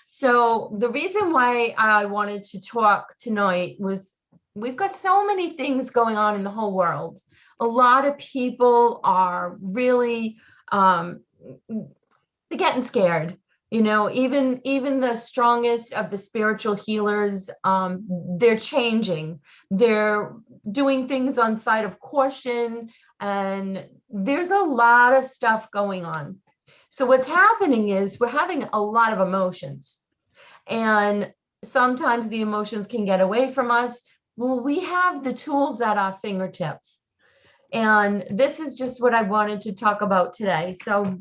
So the reason why I wanted to talk tonight was we've got so many things going on in the whole world. A lot of people are really they're getting scared. Even the strongest of the spiritual healers, they're changing. They're doing things on side of caution, and there's a lot of stuff going on. So what's happening is we're having a lot of emotions, and sometimes the emotions can get away from us. Well, we have the tools at our fingertips, and this is just what I wanted to talk about today. So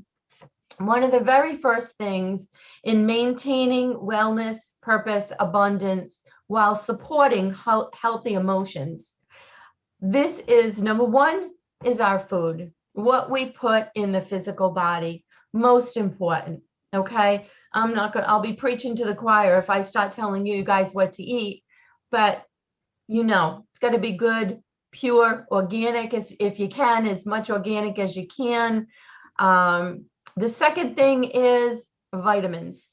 one of the very first things in maintaining wellness, purpose, abundance, while supporting healthy emotions. This is number one is our food, what we put in the physical body, most important. Okay. I'll be preaching to the choir if I start telling you guys what to eat, but it's got to be good, pure, organic, if you can, as much organic as you can. The second thing is vitamins,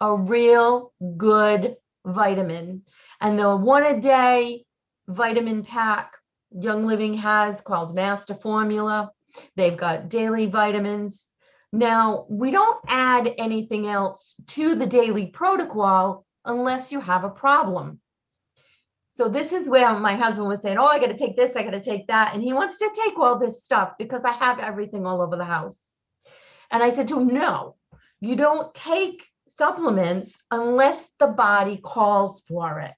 a real good vitamin. And the one a day vitamin pack Young Living has called Master Formula. They've got daily vitamins. Now, we don't add anything else to the daily protocol unless you have a problem. So this is where my husband was saying, oh, I got to take this, I got to take that. And he wants to take all this stuff because I have everything all over the house. And I said to him, no, you don't take supplements unless the body calls for it.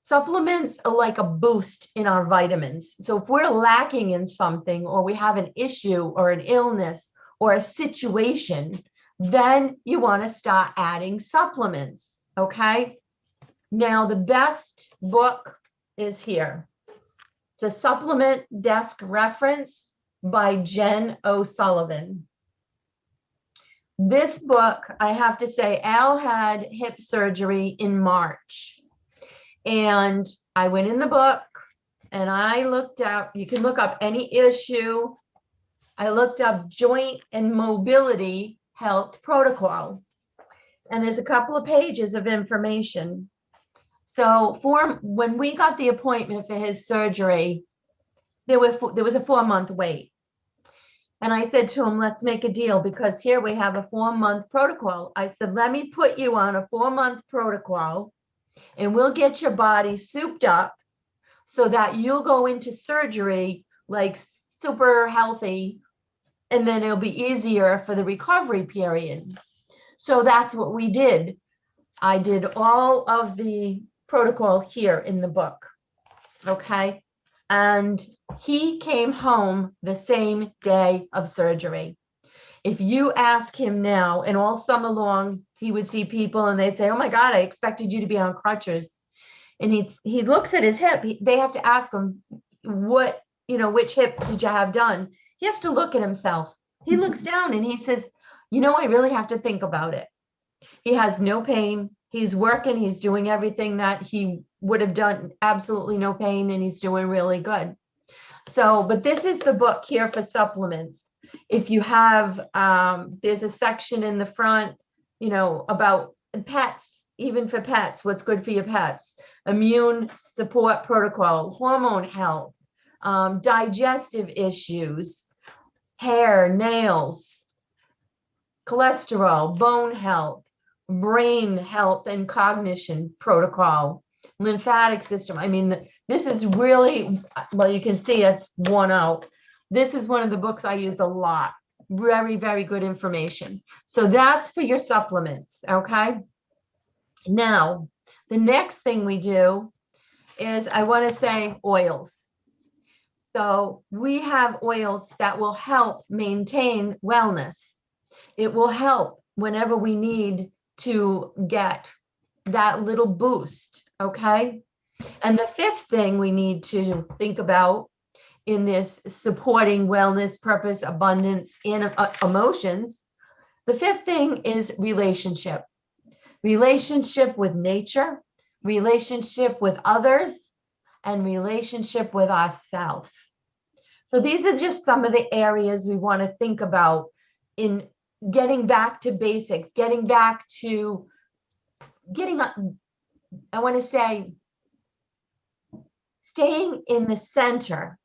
Supplements are like a boost in our vitamins. So if we're lacking in something, or we have an issue or an illness or a situation, then you want to start adding supplements. Okay. Now, the best book is here. It's a supplement desk reference by Jen O'Sullivan. This book, I have to say, Al had hip surgery in March. And I went in the book and I looked up, you can look up any issue. I looked up joint and mobility health protocol. And there's a couple of pages of information. So when we got the appointment for his surgery, there was a 4-month wait. And I said to him, let's make a deal, because here we have a 4-month protocol. I said, let me put you on a 4-month protocol and we'll get your body souped up so that you'll go into surgery like super healthy, and then it'll be easier for the recovery period. So that's what we did. I did all of the protocol here in the book. Okay. And he came home the same day of surgery. If you ask him now, and all summer long, he would see people and they'd say, oh my God, I expected you to be on crutches. And he looks at his hip. They have to ask him, which hip did you have done? He has to look at himself. He looks down and he says, I really have to think about it. He has no pain. He's working. He's doing everything that he would have done, absolutely no pain, and he's doing really good. So, but this is the book here for supplements. If you have, there's a section in the front, about pets, even for pets, what's good for your pets, immune support protocol, hormone health, digestive issues, hair, nails, cholesterol, bone health, brain health and cognition protocol, lymphatic system. I mean, this is really, well, you can see it's worn out. This is one of the books I use a lot. Very, very good information. So that's for your supplements. Okay. Now, the next thing we do is I want to say oils. So we have oils that will help maintain wellness. It will help whenever we need to get that little boost. Okay. And the fifth thing we need to think about in this supporting wellness, purpose, abundance, and emotions, the fifth thing is relationship. Relationship with nature, relationship with others, and relationship with ourselves. So these are just some of the areas we want to think about in getting back to basics, getting back to getting, I want to say, staying in the center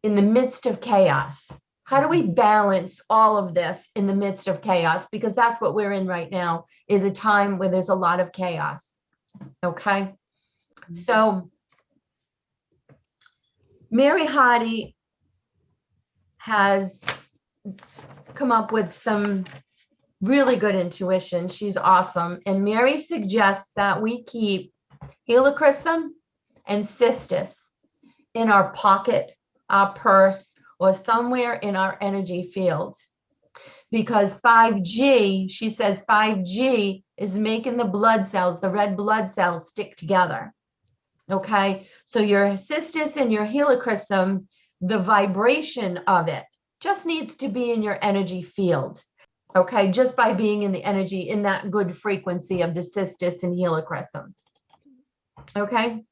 in the midst of chaos. How do we balance all of this in the midst of chaos? Because that's what we're in right now, is a time where there's a lot of chaos. Okay. So Mary Hardy has come up with some really good intuition. She's awesome. And Mary suggests that we keep helichrysum and cistus in our pocket, our purse, or somewhere in our energy field. Because 5G, she says 5G is making the blood cells, the red blood cells, stick together. Okay, so your cistus and your helichrysum, the vibration of it just needs to be in your energy field. Okay, just by being in the energy, in that good frequency of the cistus and helichrysum. Okay.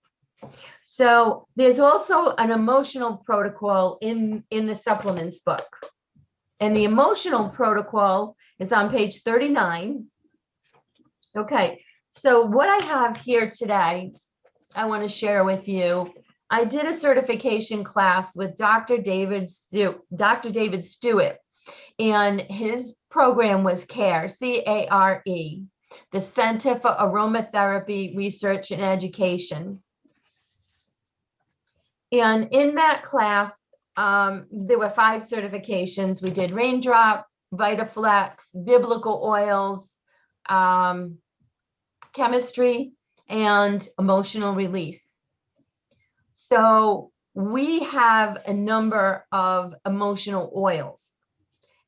So there's also an emotional protocol in the supplements book. And the emotional protocol is on page 39. Okay, so what I have here today, I want to share with you. I did a certification class with Dr. David Stewart, and his program was CARE, C-A-R-E, the Center for Aromatherapy Research and Education. And in that class, there were 5 certifications. We did Raindrop, Vitaflex, biblical oils, chemistry, and emotional release. So we have a number of emotional oils,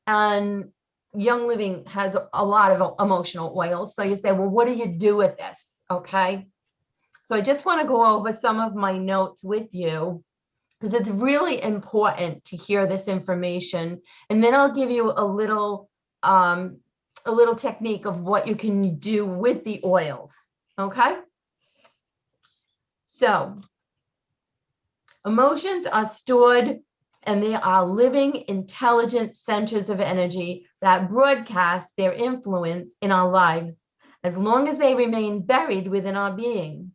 and Young Living has a lot of emotional oils. So you say, well, what do you do with this? Okay. So I just want to go over some of my notes with you, because it's really important to hear this information. And then I'll give you a little technique of what you can do with the oils. Okay. So emotions are stored, and they are living, intelligent centers of energy that broadcast their influence in our lives as long as they remain buried within our being.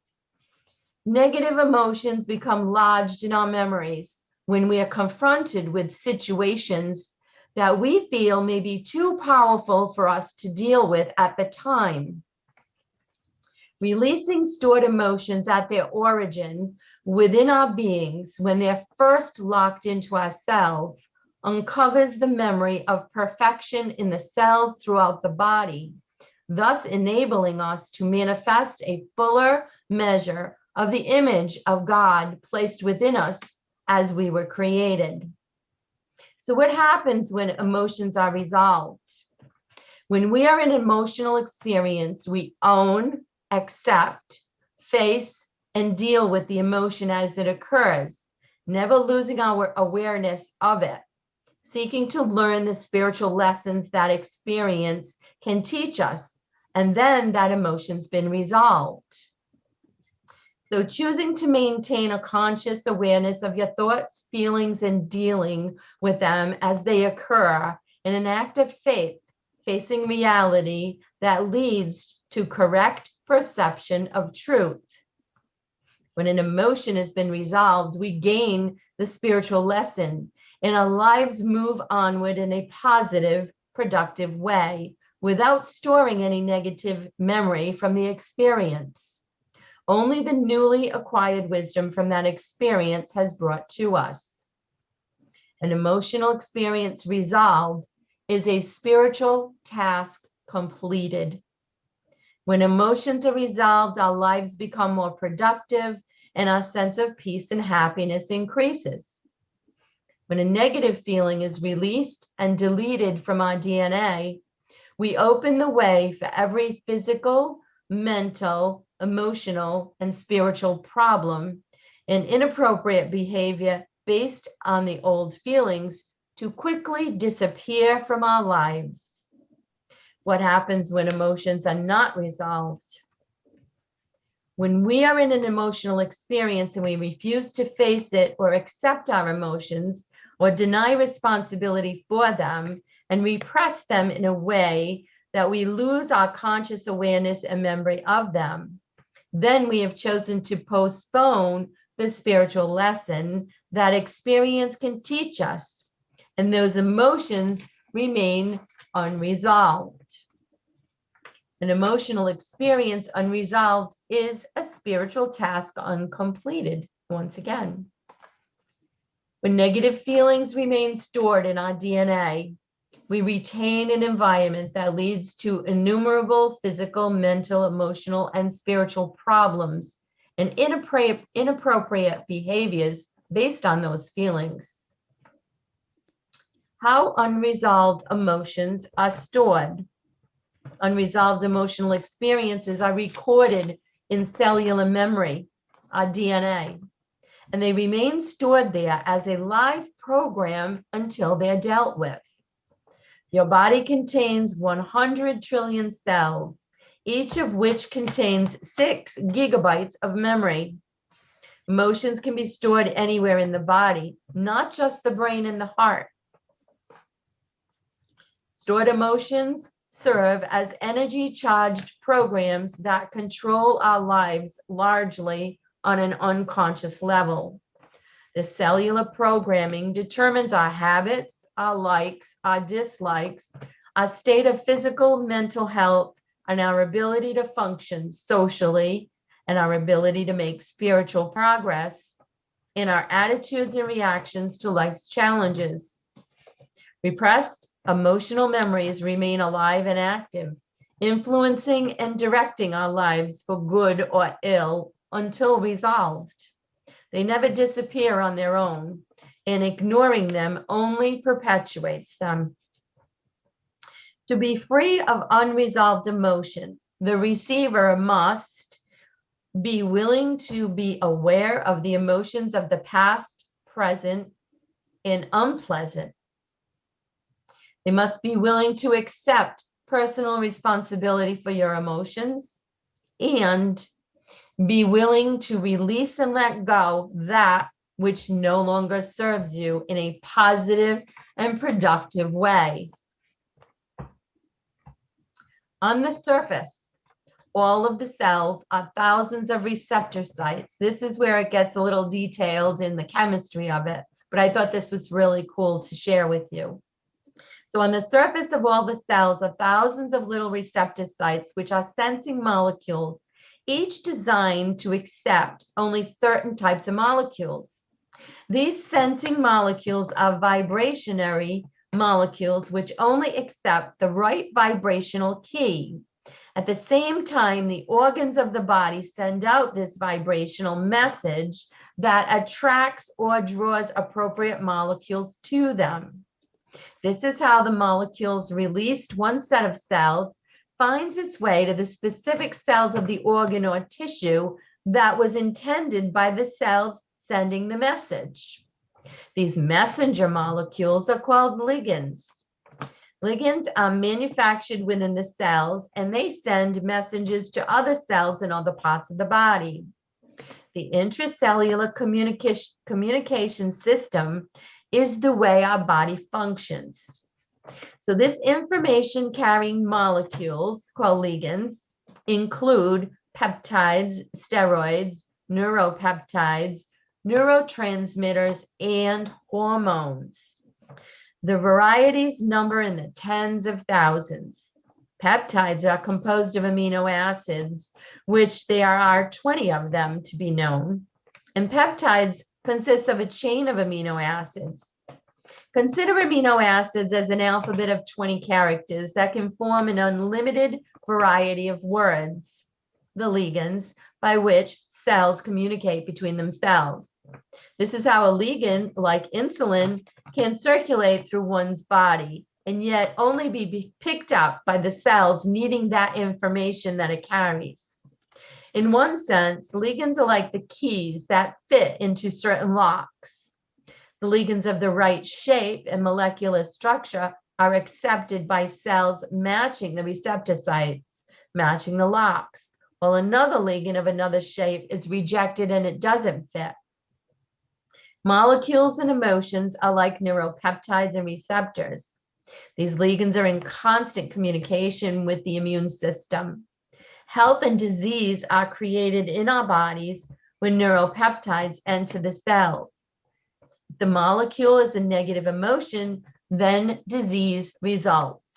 Negative emotions become lodged in our memories when we are confronted with situations that we feel may be too powerful for us to deal with at the time. Releasing stored emotions at their origin within our beings, when they're first locked into our cells, uncovers the memory of perfection in the cells throughout the body, thus enabling us to manifest a fuller measure of the image of God placed within us as we were created. So what happens when emotions are resolved? When we are in an emotional experience, we own, accept, face, and deal with the emotion as it occurs, never losing our awareness of it, seeking to learn the spiritual lessons that experience can teach us, and then that emotion's been resolved. So choosing to maintain a conscious awareness of your thoughts, feelings, and dealing with them as they occur in an act of faith, facing reality that leads to correct perception of truth. When an emotion has been resolved, we gain the spiritual lesson, and our lives move onward in a positive, productive way without storing any negative memory from the experience. Only the newly acquired wisdom from that experience has brought to us. An emotional experience resolved is a spiritual task completed. When emotions are resolved, our lives become more productive and our sense of peace and happiness increases. When a negative feeling is released and deleted from our DNA, we open the way for every physical, mental, emotional, and spiritual problem and inappropriate behavior based on the old feelings to quickly disappear from our lives. What happens when emotions are not resolved? When we are in an emotional experience and we refuse to face it or accept our emotions or deny responsibility for them and repress them in a way that we lose our conscious awareness and memory of them, then we have chosen to postpone the spiritual lesson that experience can teach us, and those emotions remain unresolved. An emotional experience unresolved is a spiritual task uncompleted, once again. When negative feelings remain stored in our DNA, we retain an environment that leads to innumerable physical, mental, emotional, and spiritual problems and inappropriate behaviors based on those feelings. How unresolved emotions are stored. Unresolved emotional experiences are recorded in cellular memory, our DNA, and they remain stored there as a live program until they're dealt with. Your body contains 100 trillion cells, each of which contains 6 gigabytes of memory. Emotions can be stored anywhere in the body, not just the brain and the heart. Stored emotions serve as energy-charged programs that control our lives largely on an unconscious level. The cellular programming determines our habits, our likes, our dislikes, our state of physical, mental health, and our ability to function socially, and our ability to make spiritual progress in our attitudes and reactions to life's challenges. Repressed emotional memories remain alive and active, influencing and directing our lives for good or ill until resolved. They never disappear on their own, and ignoring them only perpetuates them. To be free of unresolved emotion, the receiver must be willing to be aware of the emotions of the past, present, and unpleasant. They must be willing to accept personal responsibility for your emotions and be willing to release and let go that which no longer serves you in a positive and productive way. On the surface, all of the cells are thousands of receptor sites. This is where it gets a little detailed in the chemistry of it, but I thought this was really cool to share with you. So on the surface of all the cells are thousands of little receptor sites, which are sensing molecules, each designed to accept only certain types of molecules. These sensing molecules are vibrationary molecules, which only accept the right vibrational key. At the same time, the organs of the body send out this vibrational message that attracts or draws appropriate molecules to them. This is how the molecules released one set of cells finds its way to the specific cells of the organ or tissue that was intended by the cells sending the message. These messenger molecules are called ligands. Ligands are manufactured within the cells, and they send messages to other cells in other parts of the body. The intracellular communication system is the way our body functions. So this information carrying molecules called ligands include peptides, steroids, neuropeptides, neurotransmitters, and hormones. The varieties number in the tens of thousands. Peptides are composed of amino acids, which there are 20 of them to be known. And peptides consist of a chain of amino acids. Consider amino acids as an alphabet of 20 characters that can form an unlimited variety of words, the ligands, by which cells communicate between themselves. This is how a ligand, like insulin, can circulate through one's body and yet only be picked up by the cells needing that information that it carries. In one sense, ligands are like the keys that fit into certain locks. The ligands of the right shape and molecular structure are accepted by cells matching the receptor sites, matching the locks, while another ligand of another shape is rejected and it doesn't fit. Molecules and emotions are like neuropeptides and receptors. These ligands are in constant communication with the immune system. Health and disease are created in our bodies when neuropeptides enter the cells. If the molecule is a negative emotion, then disease results.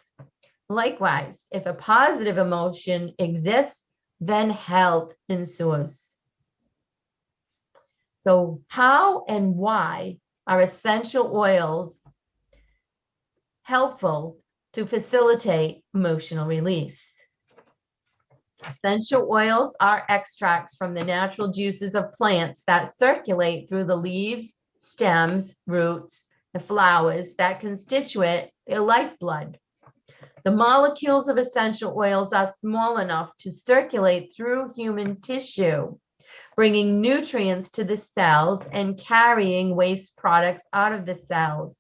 Likewise, if a positive emotion exists, then health ensues. So how and why are essential oils helpful to facilitate emotional release? Essential oils are extracts from the natural juices of plants that circulate through the leaves, stems, roots, and flowers that constitute their lifeblood. The molecules of essential oils are small enough to circulate through human tissue, bringing nutrients to the cells and carrying waste products out of the cells.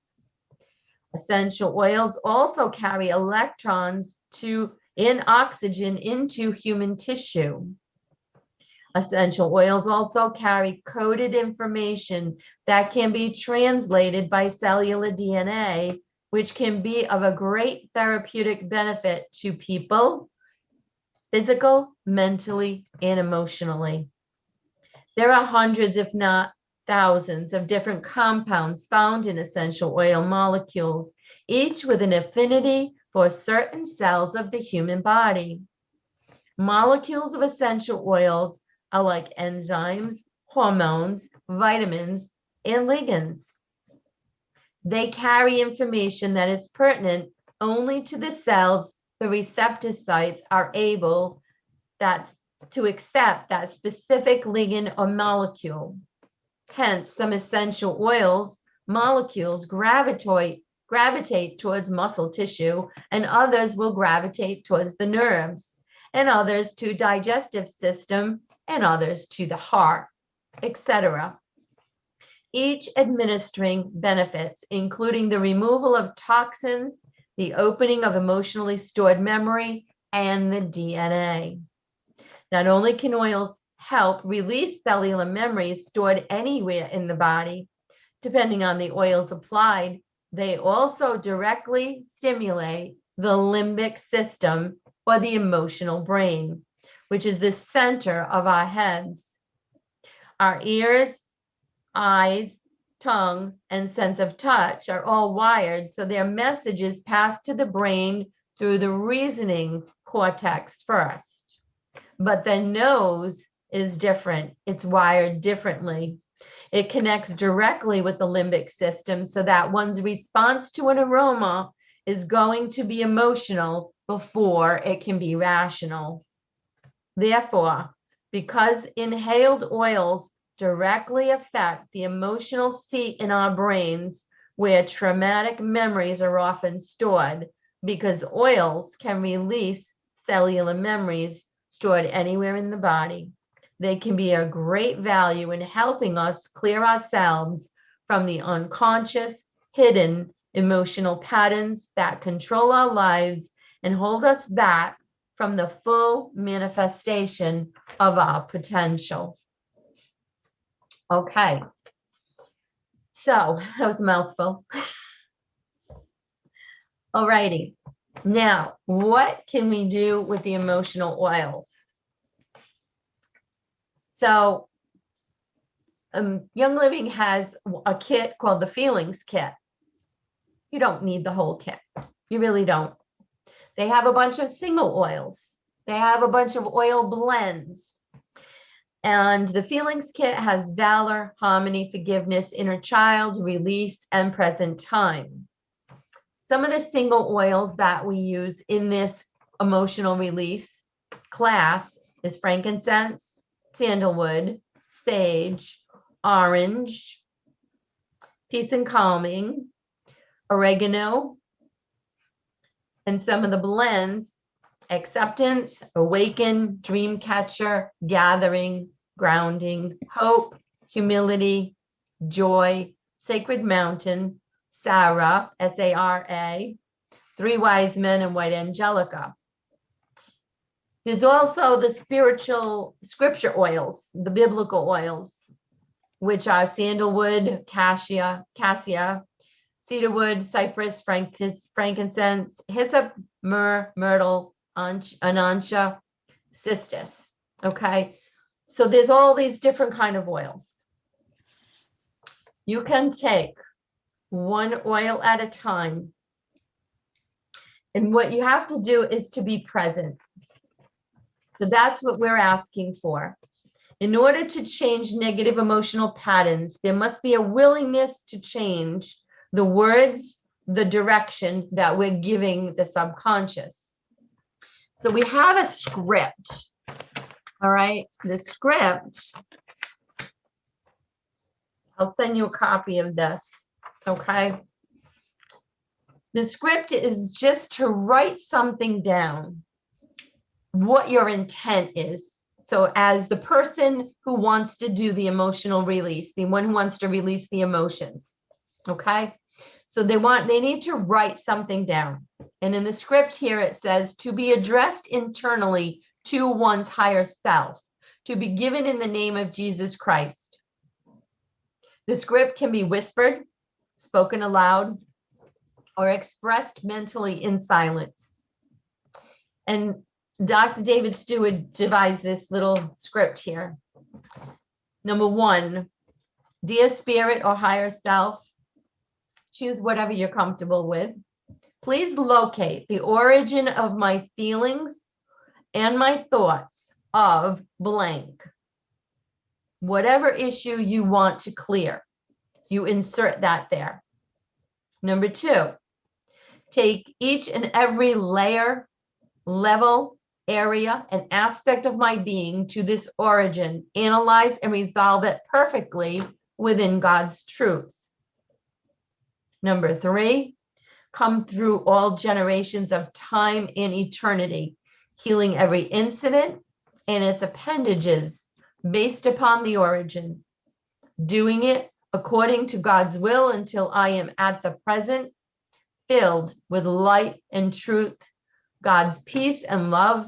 Essential oils also carry electrons in oxygen into human tissue. Essential oils also carry coded information that can be translated by cellular DNA, which can be of a great therapeutic benefit to people, physical, mentally, and emotionally. There are hundreds, if not thousands, of different compounds found in essential oil molecules, each with an affinity for certain cells of the human body. Molecules of essential oils are like enzymes, hormones, vitamins, and ligands. They carry information that is pertinent only to the cells the receptor sites are able to accept that specific ligand or molecule. Hence, some essential oils molecules gravitate towards muscle tissue, and others will gravitate towards the nerves, and others to digestive system, and others to the heart, etc. Each administering benefits, including the removal of toxins, the opening of emotionally stored memory, and the DNA. Not only can oils help release cellular memories stored anywhere in the body, depending on the oils applied, they also directly stimulate the limbic system or the emotional brain, which is the center of our heads. Our ears, eyes, tongue, and sense of touch are all wired, so their messages pass to the brain through the reasoning cortex first. But the nose is different. It's wired differently. It connects directly with the limbic system so that one's response to an aroma is going to be emotional before it can be rational. Therefore, because inhaled oils directly affect the emotional seat in our brains where traumatic memories are often stored, because oils can release cellular memories stored anywhere in the body. They can be a great value in helping us clear ourselves from the unconscious, hidden emotional patterns that control our lives and hold us back from the full manifestation of our potential. Okay, so that was a mouthful. All righty, now what can we do with the emotional oils? So Young Living has a kit called the Feelings Kit. You don't need the whole kit. You really don't. They have a bunch of single oils. They have a bunch of oil blends. And the Feelings Kit has valor, harmony, forgiveness, inner child, release, and present time. Some of the single oils that we use in this emotional release class is frankincense, sandalwood, sage, orange, peace and calming, oregano, and some of the blends: acceptance, awaken, dream catcher, gathering, grounding, hope, humility, joy, sacred mountain, Sarah, S-A-R-A, three wise men, and white angelica. There's also the spiritual scripture oils, the biblical oils, which are sandalwood, cassia, cedarwood, cypress, frankincense, hyssop, myrrh, myrtle, anancia, cistus. Okay, so there's all these different kind of oils. You can take one oil at a time, and what you have to do is to be present. So that's what we're asking for. In order to change negative emotional patterns, there must be a willingness to change the words, the direction that we're giving the subconscious. So we have a script. All right, the script, I'll send you a copy of this, okay? The script is just to write something down, what your intent is. So as the person who wants to do the emotional release, the one who wants to release the emotions, okay? So they need to write something down. And in the script here, it says to be addressed internally to one's higher self, to be given in the name of Jesus Christ. The script can be whispered, spoken aloud, or expressed mentally in silence. And Dr. David Stewart devised this little script here. Number 1, dear spirit or higher self, choose whatever you're comfortable with. Please locate the origin of my feelings and my thoughts of blank. Whatever issue you want to clear, you insert that there. Number 2, take each and every layer, level, area, and aspect of my being to this origin, analyze and resolve it perfectly within God's truth. Number 3, come through all generations of time and eternity, healing every incident and its appendages based upon the origin, doing it according to God's will until I am at the present, filled with light and truth, God's peace and love,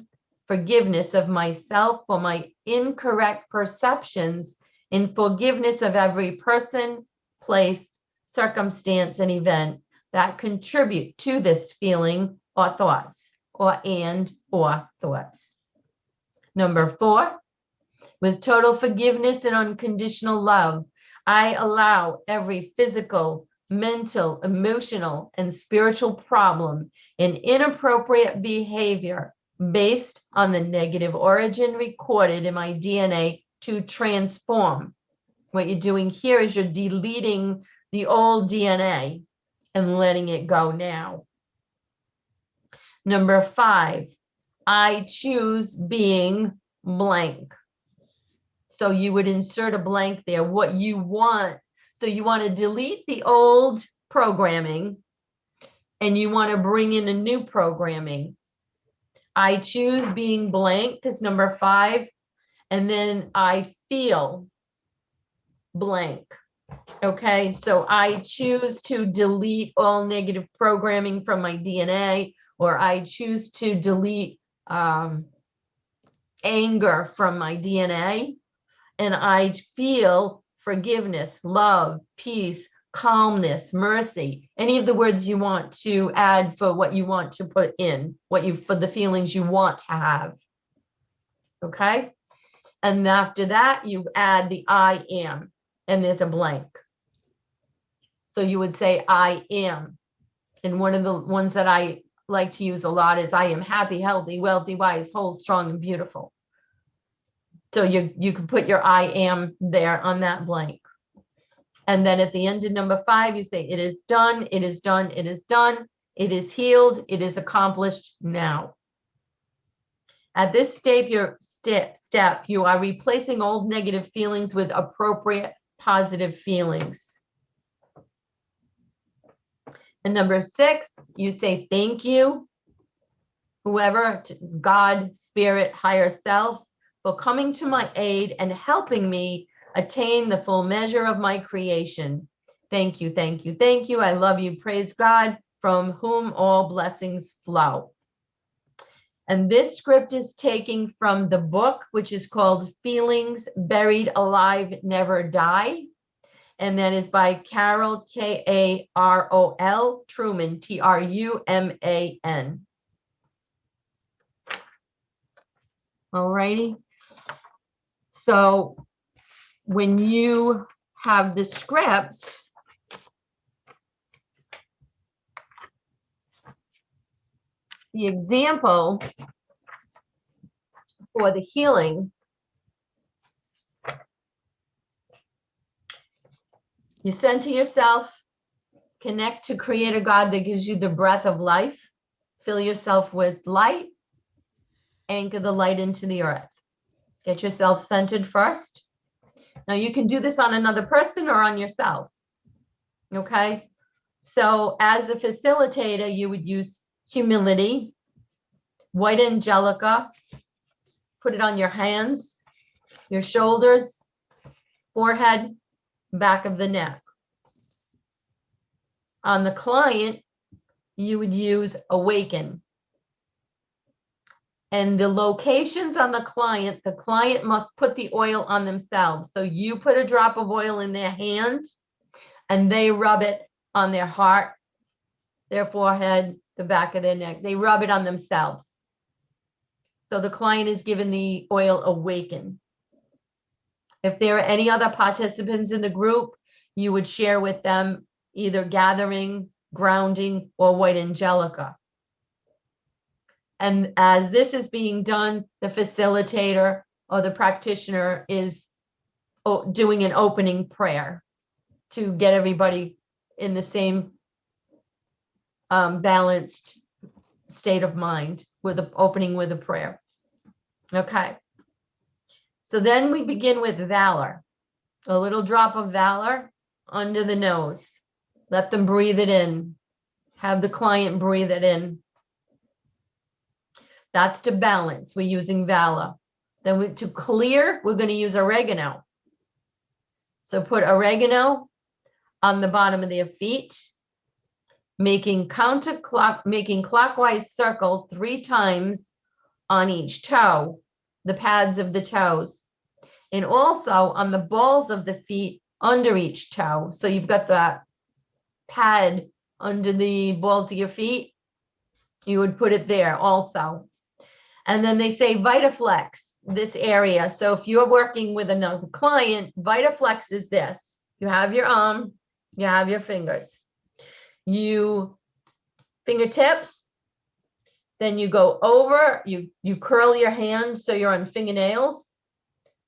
forgiveness of myself for my incorrect perceptions, and forgiveness of every person, place, circumstance, and event that contribute to this feeling or thoughts, or thoughts. Number 4, with total forgiveness and unconditional love, I allow every physical, mental, emotional, and spiritual problem and inappropriate behavior based on the negative origin recorded in my DNA to transform. What you're doing here is you're deleting the old DNA and letting it go now. Number 5, I choose being blank. So you would insert a blank there, what you want. So you want to delete the old programming and you want to bring in a new programming. I choose being blank because number 5, and then I feel blank. Okay, so I choose to delete all negative programming from my DNA, or I choose to delete anger from my DNA, and I feel forgiveness, love, peace, calmness, mercy, any of the words you want to add for what you want to put in, for the feelings you want to have. Okay, and after that you add the I am, and there's a blank. So you would say I am, and one of the ones that I like to use a lot is I am happy, healthy, wealthy, wise, whole, strong, and beautiful. So you can put your I am there on that blank. And then at the end of number 5, you say, it is done, it is done, it is done, it is healed, it is accomplished now. At this step, you are replacing old negative feelings with appropriate positive feelings. And number 6, you say, thank you, whoever, God, spirit, higher self, for coming to my aid and helping me attain the full measure of my creation. Thank you, thank you, thank you. I love you, praise God, from whom all blessings flow. And this script is taken from the book, which is called Feelings Buried Alive Never Die. And that is by Carol, Karol, Truman, Truman. All righty. So when you have the script, the example for the healing, you center yourself, connect to Creator God that gives you the breath of life, fill yourself with light, anchor the light into the earth. Get yourself centered first. Now you can do this on another person or on yourself. Okay. So as the facilitator, you would use humility, white angelica, put it on your hands, your shoulders, forehead, back of the neck. On the client, you would use awaken. And the locations on the client must put the oil on themselves. So you put a drop of oil in their hand and they rub it on their heart, their forehead, the back of their neck. They rub it on themselves. So the client is given the oil awaken. If there are any other participants in the group, you would share with them either gathering, grounding, or white angelica. And as this is being done, the facilitator or the practitioner is doing an opening prayer to get everybody in the same balanced state of mind with the opening with a prayer. Okay. So then we begin with valor. A little drop of valor under the nose. Let them breathe it in. Have the client breathe it in. That's to balance. We're using valor. Then to clear, we're going to use oregano. So put oregano on the bottom of their feet, making clockwise circles 3 times on each toe, the pads of the toes, and also on the balls of the feet under each toe. So you've got that pad under the balls of your feet. You would put it there also. And then they say Vitaflex, this area. So if you're working with another client, Vitaflex is this. You have your arm, you have your fingers. You fingertips, then you go over, you curl your hand so you're on fingernails,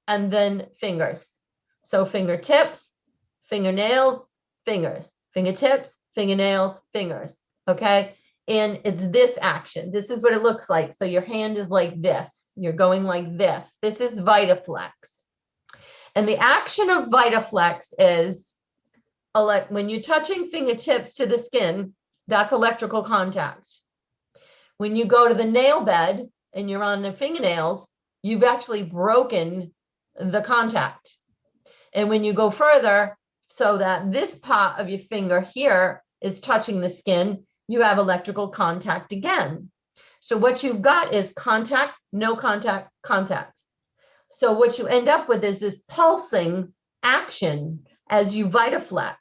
and then fingers. So fingertips, fingernails, fingers, fingertips, fingernails, fingers. Okay. And it's this action. This is what it looks like. So your hand is like this. You're going like this. This is Vitaflex. And the action of Vitaflex is when you're touching fingertips to the skin, that's electrical contact. When you go to the nail bed and you're on the fingernails, you've actually broken the contact. And when you go further, so that this part of your finger here is touching the skin, you have electrical contact again. So what you've got is contact, no contact, contact. So what you end up with is this pulsing action as you Vitaflex.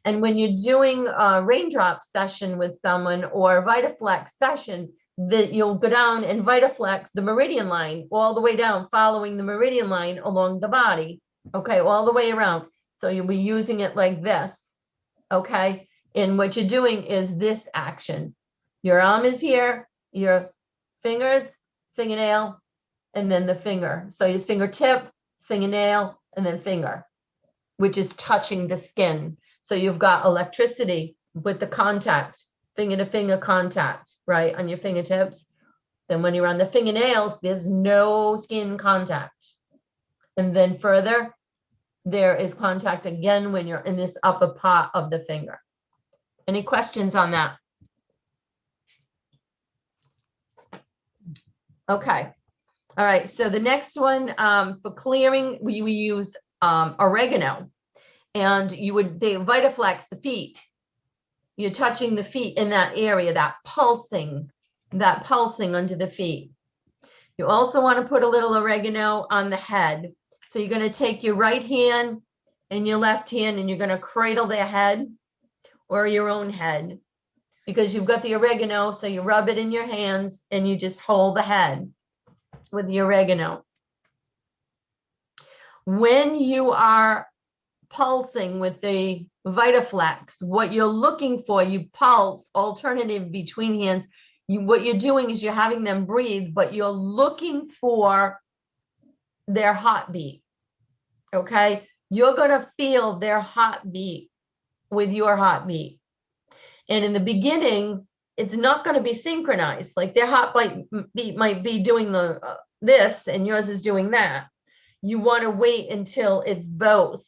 And when you're doing a Raindrop session with someone or a Vitaflex session, that you'll go down and Vitaflex the meridian line all the way down, following the meridian line along the body. Okay, all the way around. So you'll be using it like this. Okay. And what you're doing is this action. Your arm is here, your fingers, fingernail, and then the finger. So it's fingertip, fingernail, and then finger, which is touching the skin. So you've got electricity with the contact, finger to finger contact, right, on your fingertips. Then when you're on the fingernails, there's no skin contact. And then further, there is contact again when you're in this upper part of the finger. Any questions on that? Okay. All right. So the next one, for clearing, we use oregano, and they Vitaflex the feet. You're touching the feet in that area, that pulsing under the feet. You also want to put a little oregano on the head. So you're going to take your right hand in your left hand, and you're going to cradle their head or your own head, because you've got the oregano. So you rub it in your hands and you just hold the head with the oregano. When you are pulsing with the Vitaflex, what you're looking for, you pulse alternative between hands. What you're doing is you're having them breathe, but you're looking for their heartbeat. Okay, you're going to feel their heartbeat with your heartbeat. And in the beginning, it's not going to be synchronized. Like their heartbeat might be doing the this and yours is doing that. You want to wait until it's both.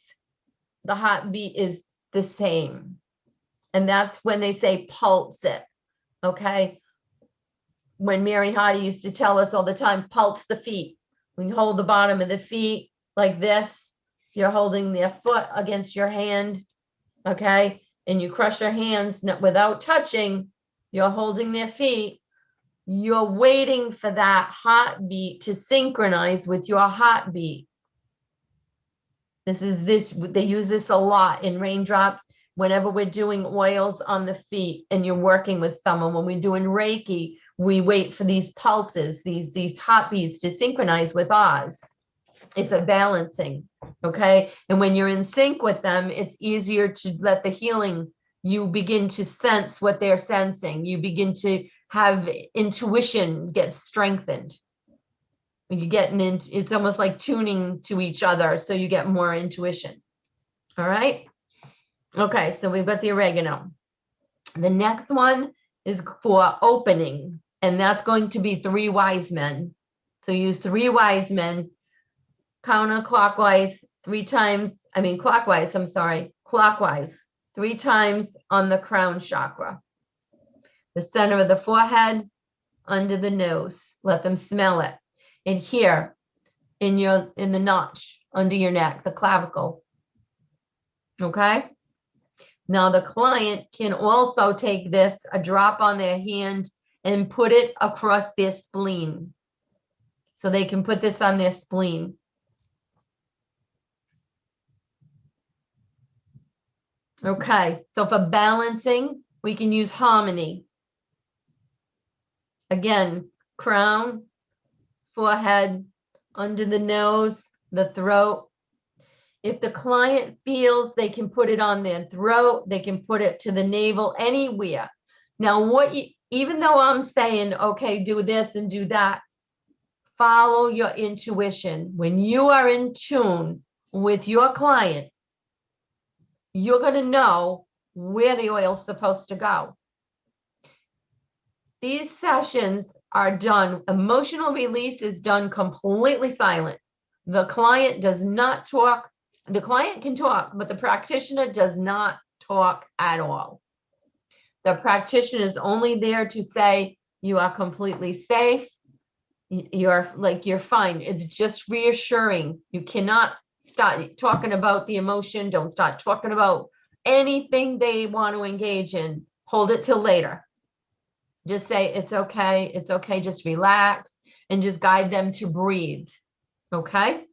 The heartbeat is the same. And that's when they say pulse it. Okay. When Mary Hardy used to tell us all the time, pulse the feet. When you hold the bottom of the feet like this, you're holding their foot against your hand. Okay. And you crush your hands without touching, you're holding their feet. You're waiting for that heartbeat to synchronize with your heartbeat. They use this a lot in Raindrops. Whenever we're doing oils on the feet and you're working with someone, when we're doing Reiki, we wait for these pulses, these heartbeats to synchronize with ours. It's a balancing, okay? And when you're in sync with them, it's easier to let the healing, you begin to sense what they're sensing. You begin to have intuition get strengthened. You're getting into, it's almost like tuning to each other, so you get more intuition. All right. Okay, so we've got the oregano. The next one is for opening, and that's going to be 3 wise men. So use 3 wise men, counterclockwise 3 times, clockwise 3 times on the crown chakra, the center of the forehead, under the nose. Let them smell it. And here in the notch under your neck, the clavicle. Okay. Now the client can also take this, a drop on their hand, and put it across their spleen. So they can put this on their spleen. Okay, so for balancing, we can use harmony. Again, crown, forehead, under the nose, the throat. If the client feels they can put it on their throat, they can put it to the navel, anywhere. Now, even though I'm saying, okay, do this and do that, follow your intuition. When you are in tune with your client, you're going to know where the oil is supposed to go. These sessions are done, emotional release is done completely silent. The client does not talk. The client can talk, but the practitioner does not talk at all. The practitioner is only there to say, you are completely safe. You're fine. It's just reassuring. You cannot start talking about the emotion. Don't start talking about anything they want to engage in. Hold it till later. Just say, it's okay. It's okay. Just relax and just guide them to breathe. Okay.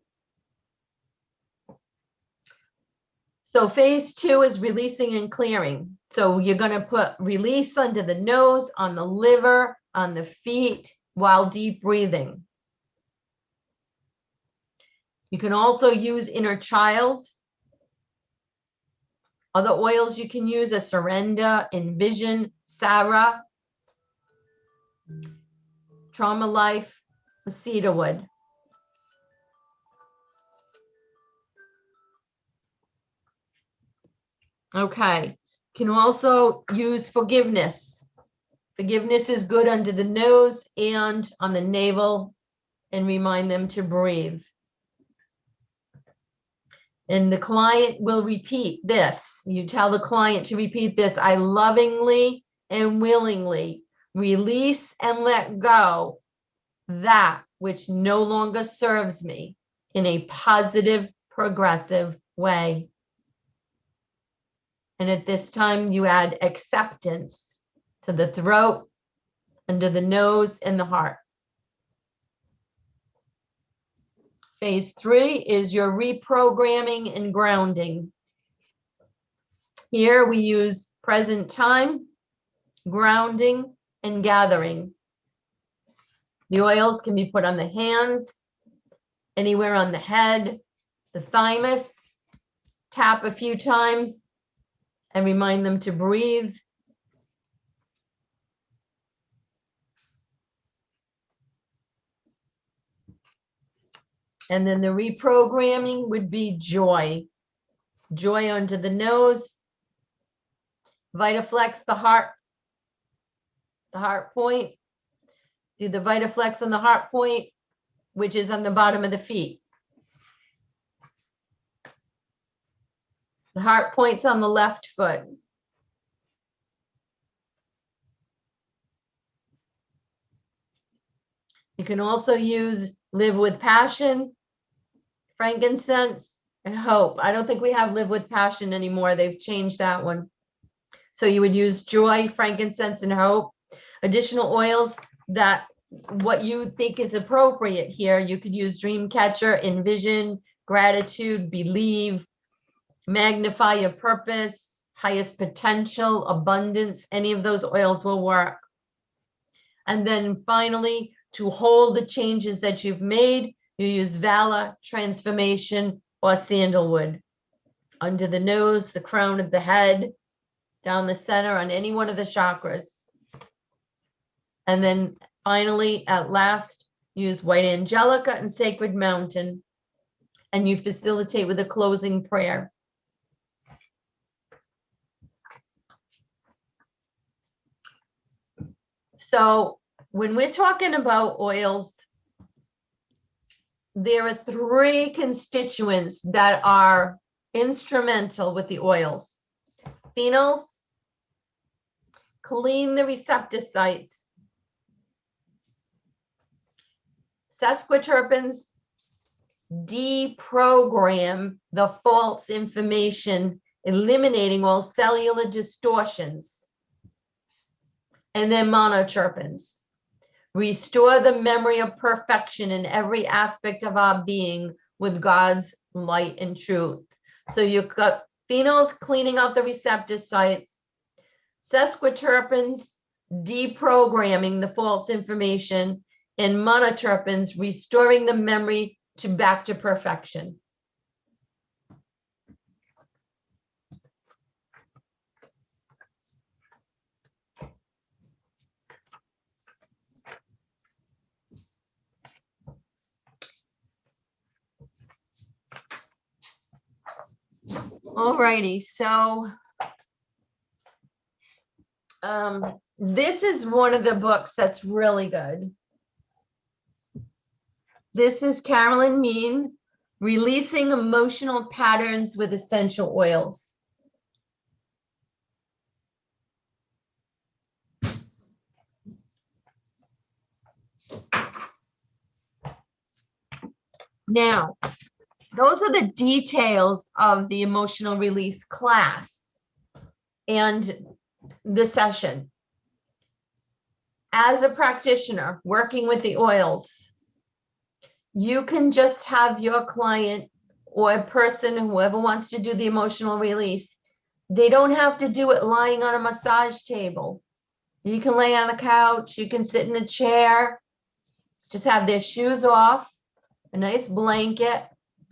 So phase 2 is releasing and clearing. So you're going to put release under the nose, on the liver, on the feet, while deep breathing. You can also use inner child. Other oils you can use are Surrender, Envision, Sarah, Trauma Life, cedarwood. Okay, can also use forgiveness. Forgiveness is good under the nose and on the navel, and remind them to breathe. And the client will repeat this. You tell the client to repeat this. I lovingly and willingly release and let go that which no longer serves me in a positive, progressive way. And at this time, you add acceptance to the throat, under the nose, and the heart. Phase 3 is your reprogramming and grounding. Here we use present time, grounding, and gathering. The oils can be put on the hands, anywhere on the head, the thymus, tap a few times, and remind them to breathe. And then the reprogramming would be joy. Joy onto the nose. Vitaflex the heart point. Do the Vitaflex on the heart point, which is on the bottom of the feet. The heart point's on the left foot. You can also use Live with Passion, frankincense, and hope. I don't think we have Live with Passion anymore. They've changed that one. So you would use joy, frankincense, and hope. Additional oils that what you think is appropriate here. You could use Dreamcatcher, Envision, Gratitude, Believe, Magnify Your Purpose, Highest Potential, Abundance. Any of those oils will work. And then finally, to hold the changes that you've made, you use Valor, Transformation, or Sandalwood. Under the nose, the crown of the head, down the center on any one of the chakras. And then finally, at last, use White Angelica and Sacred Mountain. And you facilitate with a closing prayer. So when we're talking about oils, there are 3 constituents that are instrumental with the oils. Phenols clean the receptor sites. Sesquiterpenes deprogram the false information, eliminating all cellular distortions. And then monoterpenes restore the memory of perfection in every aspect of our being with God's light and truth. So you've got phenols cleaning out the receptor sites, sesquiterpenes deprogramming the false information, and monoterpenes restoring the memory back to perfection. Alrighty, so this is one of the books that's really good. This is Carolyn Mean, Releasing Emotional Patterns with Essential Oils. Now, those are the details of the emotional release class and the session. As a practitioner working with the oils, you can just have your client or a person, whoever wants to do the emotional release, they don't have to do it lying on a massage table. You can lay on a couch, you can sit in a chair, just have their shoes off, a nice blanket,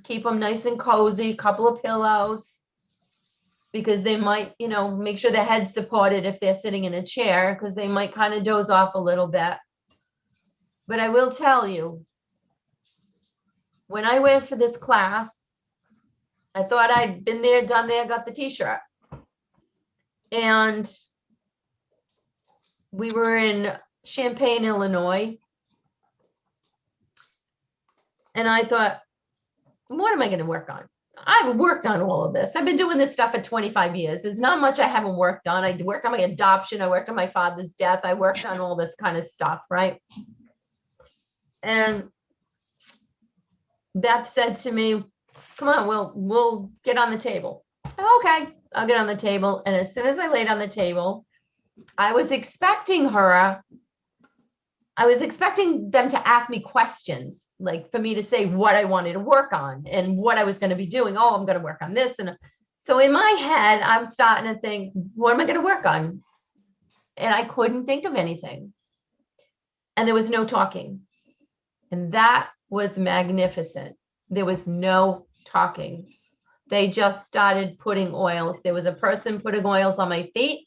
keep them nice and cozy, a couple of pillows, because they might, you know, make sure their head's supported if they're sitting in a chair, because they might kind of doze off a little bit. But I will tell you, when I went for this class, I thought I'd been there, done there, got the t-shirt. And we were in Champaign, Illinois. And I thought, what am I going to work on? I've worked on all of this. I've been doing this stuff for 25 years. There's not much I haven't worked on. I worked on my adoption. I worked on my father's death. I worked on all this kind of stuff, right? And Beth said to me, come on, we'll get on the table. Okay, I'll get on the table. And as soon as I laid on the table, I was expecting them to ask me questions. like for me to say what I wanted to work on and what I was going to be doing. Oh, I'm going to work on this. And so in my head, I'm starting to think, what am I going to work on? And I couldn't think of anything. And there was no talking. And that was magnificent. There was no talking. They just started putting oils. There was a person putting oils on my feet.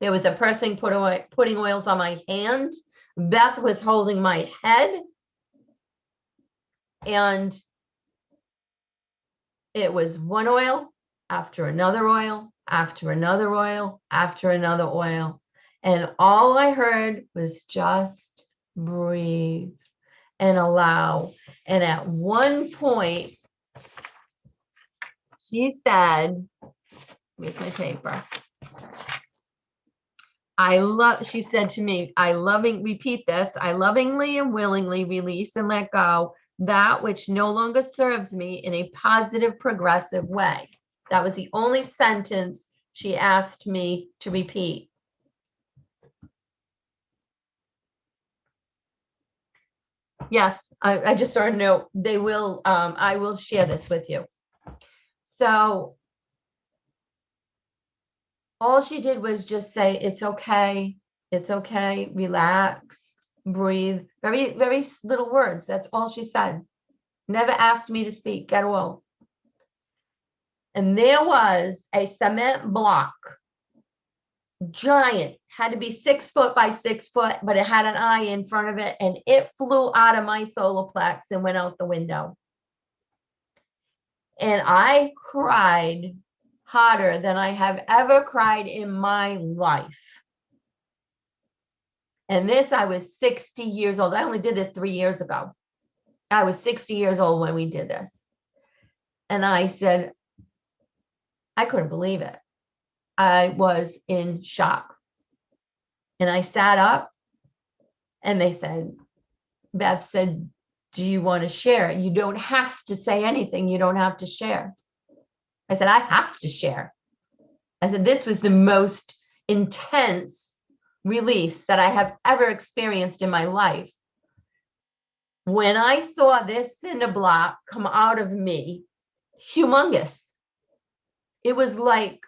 There was a person putting oils on my hand. Beth was holding my head. And it was one oil after another oil, after another oil, after another oil. And all I heard was just breathe and allow. And at one point, she said, where's my paper? She said to me, repeat this, I lovingly and willingly release and let go that which no longer serves me in a positive, progressive way. That was the only sentence she asked me to repeat. Yes, I just saw a note. They will, I will share this with you. So all she did was just say, it's okay, relax, breathe. Very, very little words. That's all she said. Never asked me to speak at all. And there was a cement block, giant, had to be 6 foot by 6 foot, but it had an eye in front of it, and it flew out of my solar plex and went out the window. And I cried harder than I have ever cried in my life. And this, I was 60 years old. I only did this 3 years ago. I was 60 years old when we did this. And I said, I couldn't believe it. I was in shock. And I sat up and they said, Beth said, do you want to share? You don't have to say anything. You don't have to share. I said, I have to share. I said, this was the most intense release that I have ever experienced in my life. When I saw this cinder block come out of me, humongous. It was like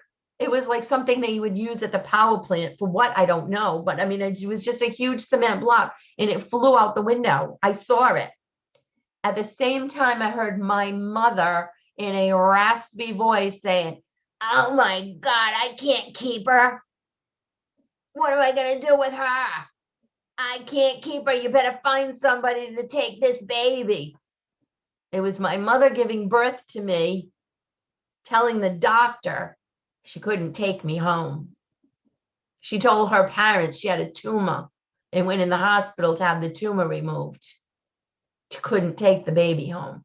something that you would use at the power plant for what, I don't know. But I mean, it was just a huge cement block and it flew out the window. I saw it. At the same time, I heard my mother in a raspy voice saying, oh my God, I can't keep her. What am I going to do with her? I can't keep her. You better find somebody to take this baby. It was my mother giving birth to me, telling the doctor she couldn't take me home. She told her parents she had a tumor and went in the hospital to have the tumor removed. She couldn't take the baby home.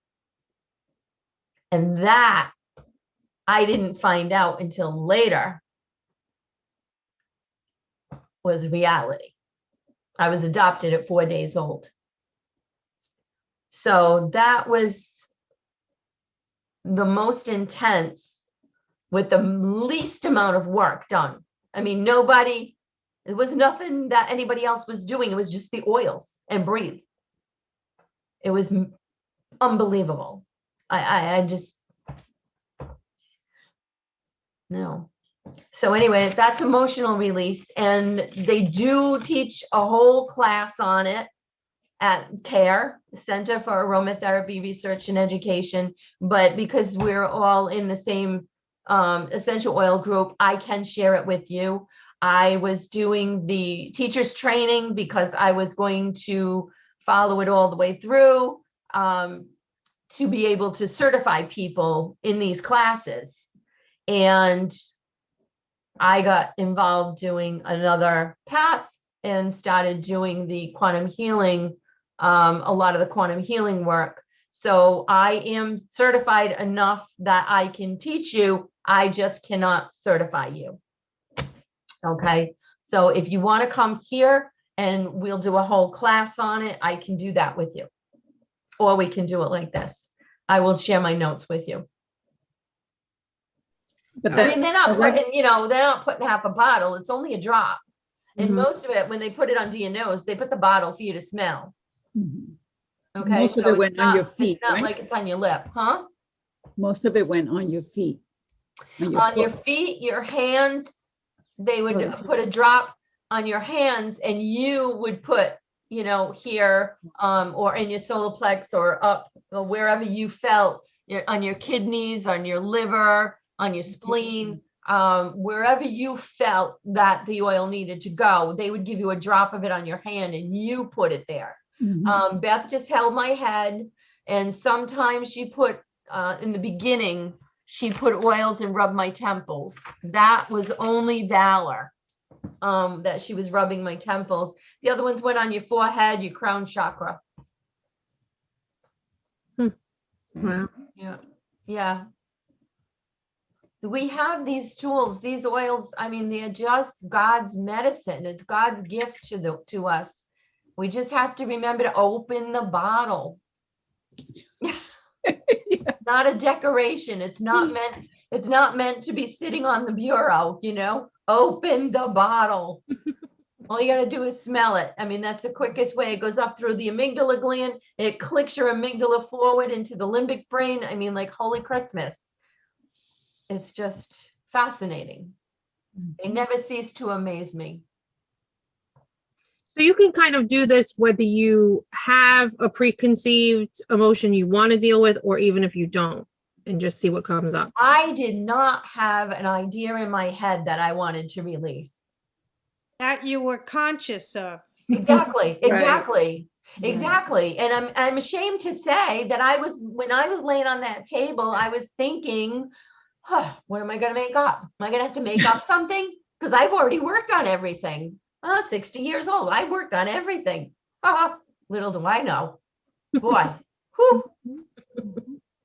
And that I didn't find out until later was reality. I was adopted at 4 days old. So that was the most intense with the least amount of work done. I mean, it was nothing that anybody else was doing. It was just the oils and breathe. It was unbelievable. I just, no. So anyway, that's emotional release. And they do teach a whole class on it at CARE, Center for Aromatherapy Research and Education. But because we're all in the same essential oil group, I can share it with you. I was doing the teacher's training because I was going to follow it all the way through to be able to certify people in these classes. And I got involved doing another path and started doing the quantum healing, a lot of the quantum healing work. So I am certified enough that I can teach you. I just cannot certify you. Okay. So if you want to come here and we'll do a whole class on it, I can do that with you. Or we can do it like this. I will share my notes with you. But I mean, they're not putting half a bottle. It's only a drop. And most of it, when they put it under your nose, they put the bottle for you to smell. Okay, Most of so it went on your feet, it's not right? like it's on your lip, huh? Most of it went on your feet. On your foot. feet, your hands, they would Oh. put a drop on your hands, and you would put, you know, here, or in your solar plex, or up, or wherever you felt, on your kidneys, on your liver, on your spleen, wherever you felt that the oil needed to go, they would give you a drop of it on your hand and you put it there. Mhm. Beth just held my head, and sometimes she put, in the beginning, she put oils and rubbed my temples. That was only Valor, that she was rubbing my temples. The other ones went on your forehead, your crown chakra. Wow. Yeah. Yeah. We have these tools, these oils. I mean, they're just God's medicine. It's God's gift to us. We just have to remember to open the bottle. Not a decoration. It's not meant to be sitting on the bureau, you know. Open the bottle. All you got to do is smell it. I mean, that's the quickest way. It goes up through the amygdala gland. It clicks your amygdala forward into the limbic brain. I mean, like, holy Christmas. It's just fascinating. They never cease to amaze me. So you can kind of do this whether you have a preconceived emotion you want to deal with, or even if you don't, and just see what comes up. I did not have an idea in my head that I wanted to release. That you were conscious of. Exactly, exactly, Right. exactly. And I'm ashamed to say that when I was laying on that table, I was thinking, huh, what am I going to make up? Am I going to have to make up something? Because I've already worked on everything. 60 years old. I worked on everything. Little do I know. Boy. Whew.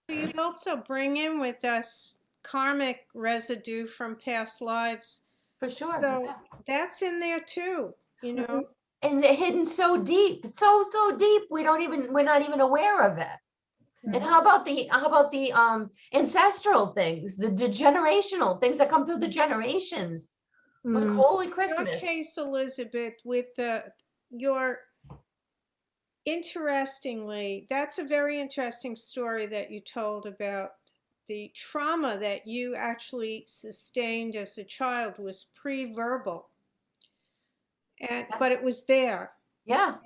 You also bring in with us karmic residue from past lives. For sure. So Yeah. that's in there too, you know. And they're hidden so deep, so deep. We're not even aware of it. And how about the ancestral things, the generational things that come through the generations? Like, holy Your Christmas. case, Elizabeth, with your interestingly, that's a very interesting story that you told about the trauma that you actually sustained as a child was pre-verbal, but it was there. Yeah.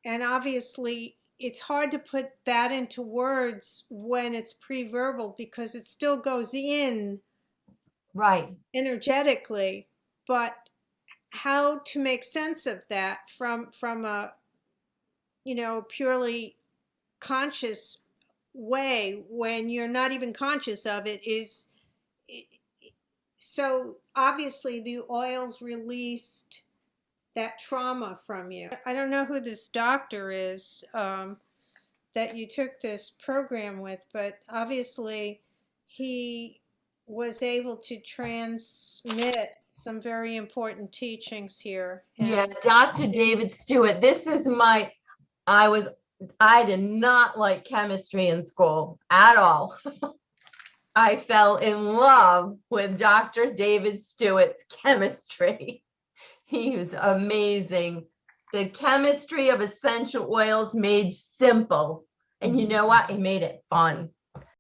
And obviously, it's hard to put that into words when it's pre-verbal because it still goes in Right. energetically. But how to make sense of that from a purely conscious way when you're not even conscious of it is so obviously the oils released that trauma from you. I don't know who this doctor is that you took this program with, but obviously he was able to transmit some very important teachings here. Yeah, Dr. David Stewart. I did not like chemistry in school at all. I fell in love with Dr. David Stewart's chemistry. He was amazing. The chemistry of essential oils made simple. And you know what? He made it fun.